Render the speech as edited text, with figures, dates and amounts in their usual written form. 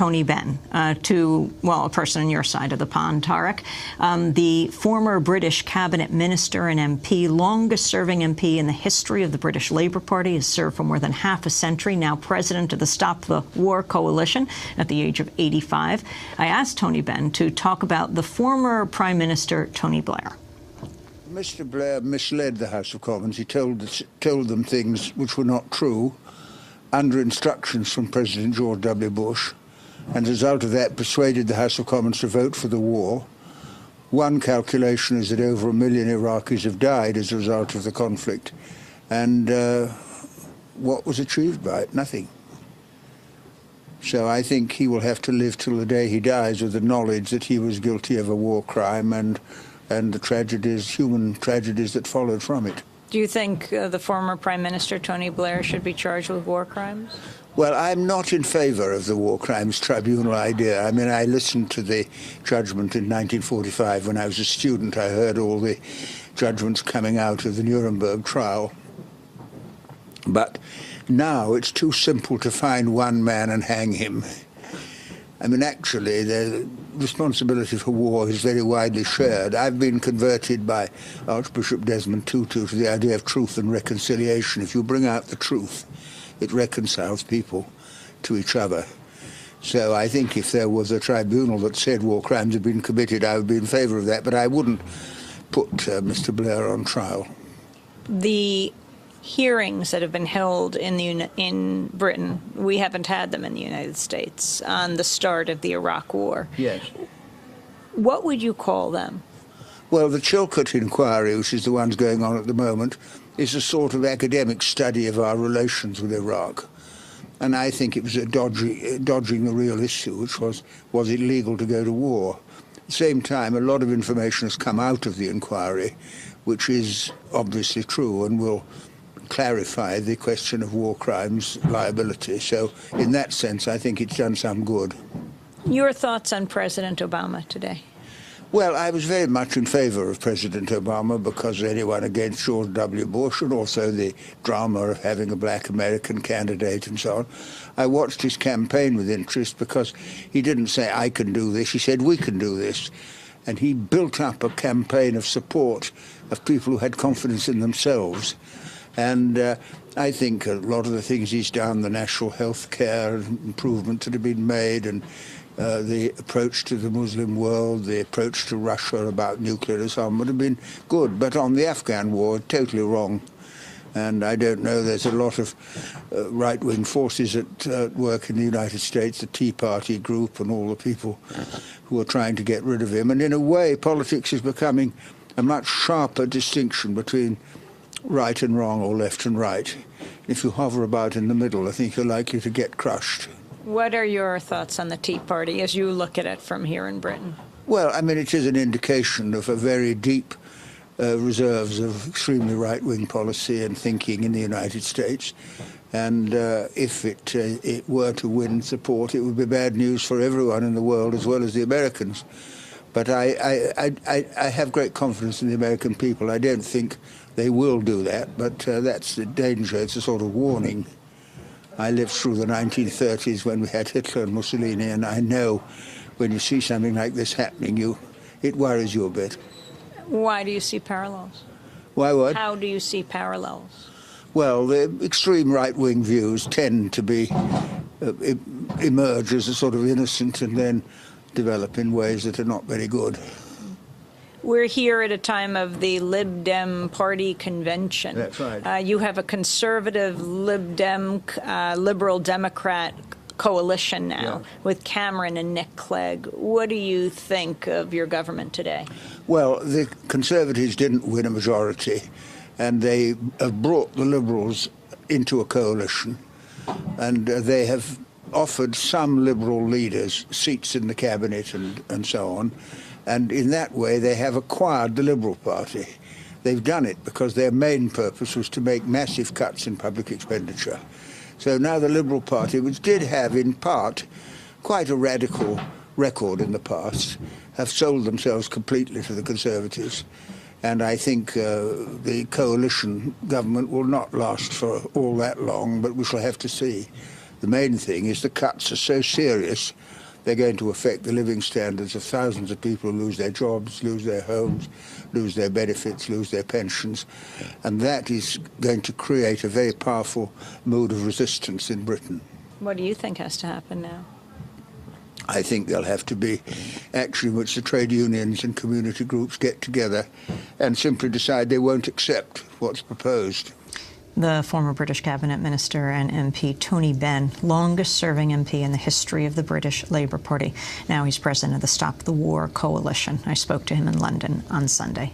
Tony Benn, well, a person on your side of the pond, Tarek, the former British cabinet minister and MP, longest-serving MP in the history of the British Labour Party, has served for more than half a century, now president of the Stop the War Coalition at the age of 85. I asked Tony Benn to talk about the former Prime Minister, Tony Blair. Mr. Blair misled the House of Commons. He told them things which were not true, under instructions from President George W. Bush, and as a result of that persuaded the House of Commons to vote for the war. One calculation is that over 1 million Iraqis have died as a result of the conflict. And what was achieved by it? Nothing. So I think he will have to live till the day he dies with the knowledge that he was guilty of a war crime and the tragedies, human tragedies that followed from it. Do you think the former Prime Minister, Tony Blair, should be charged with war crimes? Well, I'm not in favor of the War Crimes Tribunal idea. I mean, I listened to the judgment in 1945 when I was a student. I heard all the judgments coming out of the Nuremberg trial. But now it's too simple to find one man and hang him. I mean, actually, the responsibility for war is very widely shared. I've been converted by Archbishop Desmond Tutu to the idea of truth and reconciliation. If you bring out the truth, it reconciles people to each other. So I think if there was a tribunal that said war crimes had been committed, I would be in favor of that, but I wouldn't put Mr. Blair on trial. The hearings that have been held in Britain, we haven't had them in the United States, on the start of the Iraq War. Yes. What would you call them? Well, the Chilcot inquiry, which is the ones going on at the moment, is a sort of academic study of our relations with Iraq. And I think it was a dodging the real issue, which was it legal to go to war? At the same time, a lot of information has come out of the inquiry, which is obviously true and will clarify the question of war crimes liability. So in that sense, I think it's done some good. Your thoughts on President Obama today? Well, I was very much in favor of President Obama because anyone against George W. Bush and also the drama of having a black American candidate and so on. I watched his campaign with interest because he didn't say, I can do this. He said, we can do this. And he built up a campaign of support of people who had confidence in themselves. And I think a lot of the things he's done, the national health care improvements that have been made, and the approach to the Muslim world, the approach to Russia about nuclear and so on would have been good. But on the Afghan war, totally wrong. And I don't know, there's a lot of right-wing forces at work in the United States, the Tea Party group and all the people who are trying to get rid of him. And in a way, politics is becoming a much sharper distinction between right and wrong or left and right. If you hover about in the middle, I think you're likely to get crushed. What are your thoughts on the Tea Party as you look at it from here in Britain? Well, I mean, it is an indication of a very deep reserves of extremely right-wing policy and thinking in the United States. And if it were to win support, it would be bad news for everyone in the world as well as the Americans. But I have great confidence in the American people. I don't think they will do that, but that's the danger. It's a sort of warning. I lived through the 1930s when we had Hitler and Mussolini, and I know when you see something like this happening, it worries you a bit. Why do you see parallels? Why what? How do you see parallels? Well, the extreme right-wing views tend to be emerge as a sort of innocent and then develop in ways that are not very good. We're here at a time of the Lib Dem party convention. That's right. You have a conservative Lib Dem, Liberal Democrat coalition now with Cameron and Nick Clegg. What do you think of your government today? Well, the Conservatives didn't win a majority, and they have brought the Liberals into a coalition, and they have offered some Liberal leaders seats in the cabinet and so on. And in that way, they have acquired the Liberal Party. They've done it because their main purpose was to make massive cuts in public expenditure. So now the Liberal Party, which did have, in part, quite a radical record in the past, have sold themselves completely to the Conservatives. And I think the coalition government will not last for all that long, but we shall have to see. The main thing is the cuts are so serious, they're going to affect the living standards of thousands of people who lose their jobs, lose their homes, lose their benefits, lose their pensions. And that is going to create a very powerful mood of resistance in Britain. What do you think has to happen now? I think there'll have to be action in which the trade unions and community groups get together and simply decide they won't accept what's proposed. The former British cabinet minister and MP Tony Benn, longest-serving MP in the history of the British Labour Party. Now he's president of the Stop the War coalition. I spoke to him in London on Sunday.